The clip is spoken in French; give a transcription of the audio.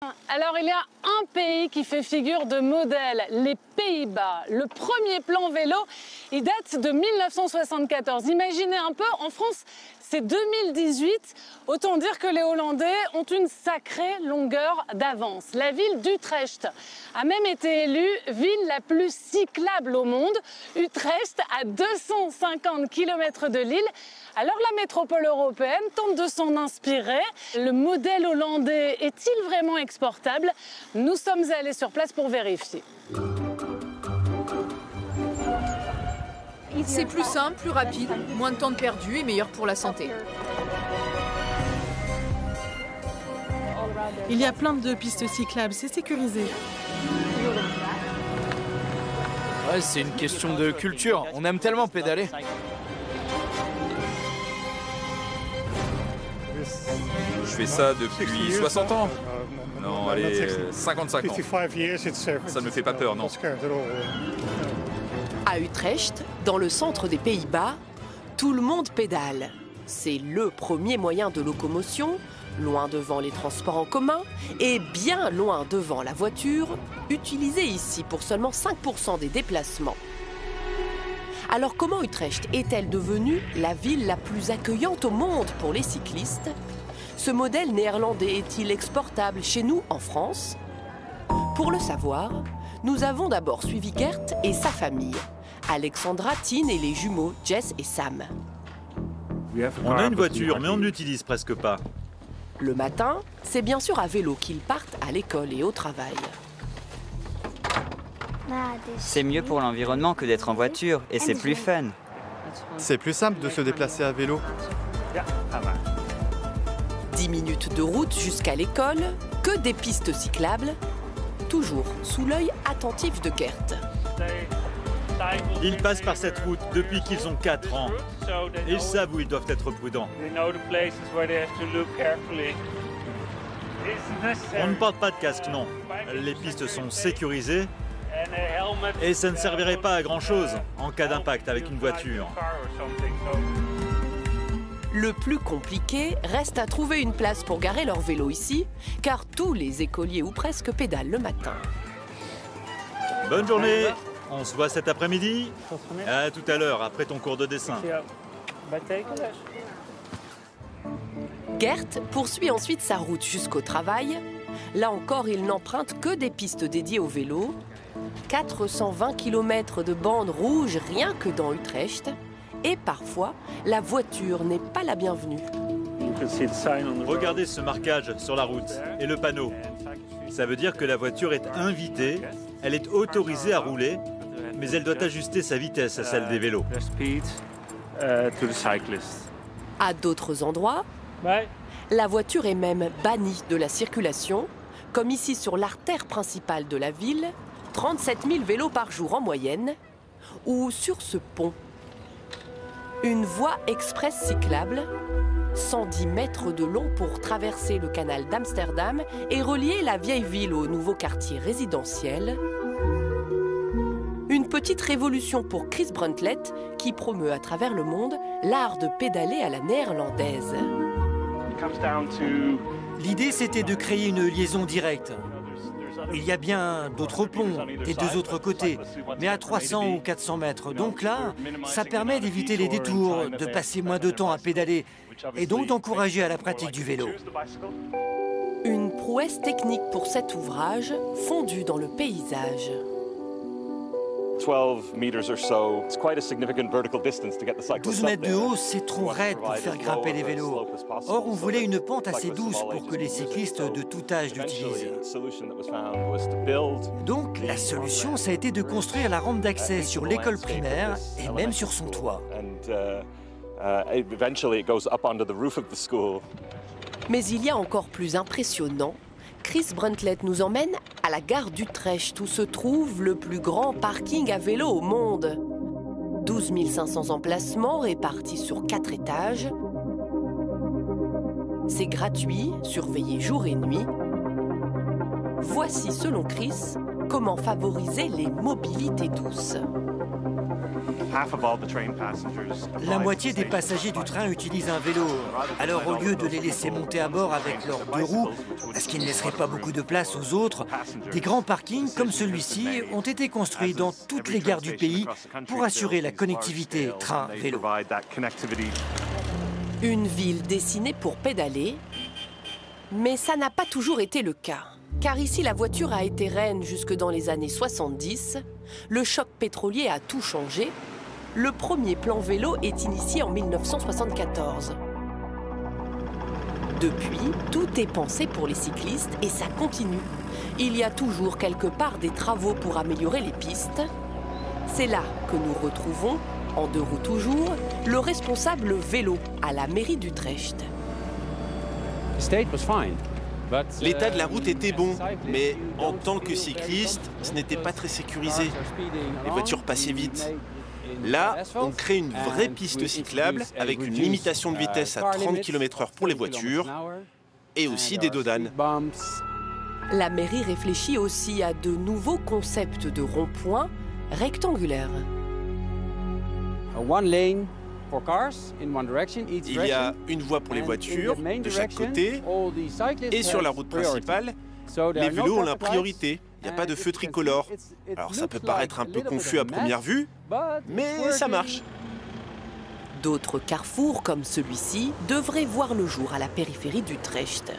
Alors il y a un pays qui fait figure de modèle, les Pays-Bas. Le premier plan vélo, il date de 1974. Imaginez un peu, en France, c'est 2018. Autant dire que les Hollandais ont une sacrée longueur d'avance. La ville d'Utrecht a même été élue ville la plus cyclable au monde. Utrecht, à 250 km de Lille. Alors la métropole européenne tente de s'en inspirer. Le modèle hollandais est-il vraiment exportable? Nous sommes allés sur place pour vérifier. C'est plus simple, plus rapide, moins de temps de perdu et meilleur pour la santé. Il y a plein de pistes cyclables, c'est sécurisé. Ouais, c'est une question de culture. On aime tellement pédaler. Je fais ça depuis 60 ans. Non, allez, 55 ans. Ça ne me fait pas peur, non. À Utrecht, dans le centre des Pays-Bas, tout le monde pédale. C'est le premier moyen de locomotion, loin devant les transports en commun et bien loin devant la voiture, utilisée ici pour seulement 5% des déplacements. Alors comment Utrecht est-elle devenue la ville la plus accueillante au monde pour les cyclistes? Ce modèle néerlandais est-il exportable chez nous en France? Pour le savoir, nous avons d'abord suivi Gert et sa famille, Alexandra, Tine et les jumeaux Jess et Sam. On a une voiture, mais on ne l'utilise presque pas. Le matin, c'est bien sûr à vélo qu'ils partent à l'école et au travail. C'est mieux pour l'environnement que d'être en voiture et c'est plus fun. C'est plus simple de se déplacer à vélo. 10 minutes de route jusqu'à l'école, que des pistes cyclables, toujours sous l'œil attentif de Gert. Ils passent par cette route depuis qu'ils ont 4 ans. Ils savent où ils doivent être prudents. On ne porte pas de casque, non. Les pistes sont sécurisées et ça ne servirait pas à grand-chose en cas d'impact avec une voiture. Le plus compliqué reste à trouver une place pour garer leur vélo ici, car tous les écoliers ou presque pédalent le matin. Bonne journée! On se voit cet après-midi. À tout à l'heure, après ton cours de dessin. Gert poursuit ensuite sa route jusqu'au travail. Là encore, il n'emprunte que des pistes dédiées au vélo. 420 km de bandes rouges rien que dans Utrecht. Et parfois, la voiture n'est pas la bienvenue. Regardez ce marquage sur la route et le panneau. Ça veut dire que la voiture est invitée, elle est autorisée à rouler, mais elle doit ajuster sa vitesse à celle des vélos. À d'autres endroits, la voiture est même bannie de la circulation, comme ici sur l'artère principale de la ville, 37 000 vélos par jour en moyenne, ou sur ce pont. Une voie express cyclable, 110 mètres de long pour traverser le canal d'Amsterdam et relier la vieille ville au nouveau quartier résidentiel. Une petite révolution pour Chris Bruntlet qui promeut à travers le monde l'art de pédaler à la néerlandaise. L'idée, c'était de créer une liaison directe. Il y a bien d'autres ponts des deux autres côtés, mais à 300 ou 400 mètres. Donc là, ça permet d'éviter les détours, de passer moins de temps à pédaler et donc d'encourager à la pratique du vélo. Une prouesse technique pour cet ouvrage fondu dans le paysage. 12 mètres de haut, c'est trop raide pour faire grimper les vélos. Or, on voulait une pente assez douce pour que les cyclistes de tout âge l'utilisent. Donc, la solution, ça a été de construire la rampe d'accès sur l'école primaire et même sur son toit. Mais il y a encore plus impressionnant. Chris Bruntlet nous emmène à la gare d'Utrecht où se trouve le plus grand parking à vélo au monde. 12 500 emplacements répartis sur 4 étages. C'est gratuit, surveillé jour et nuit. Voici, selon Chris, comment favoriser les mobilités douces. La moitié des passagers du train utilisent un vélo. Alors au lieu de les laisser monter à bord avec leurs deux roues, ce qui ne laisserait pas beaucoup de place aux autres, des grands parkings comme celui-ci ont été construits dans toutes les gares du pays pour assurer la connectivité train-vélo. Une ville dessinée pour pédaler, mais ça n'a pas toujours été le cas. Car ici, la voiture a été reine jusque dans les années 70. Le choc pétrolier a tout changé. Le premier plan vélo est initié en 1974. Depuis, tout est pensé pour les cyclistes et ça continue. Il y a toujours quelque part des travaux pour améliorer les pistes. C'est là que nous retrouvons, en deux roues toujours, le responsable vélo à la mairie d'Utrecht. L'état de la route était bon, mais en tant que cycliste, ce n'était pas très sécurisé. Les voitures passaient vite. Là, on crée une vraie piste cyclable avec une limitation de vitesse à 30 km/h pour les voitures et aussi des dodanes. La mairie réfléchit aussi à de nouveaux concepts de ronds-points rectangulaires. Il y a une voie pour les voitures de chaque côté et sur la route principale, les vélos ont la priorité. Il n'y a pas de feu tricolore. Alors ça peut paraître un peu confus à première vue, mais ça marche. D'autres carrefours comme celui-ci devraient voir le jour à la périphérie d'Utrecht.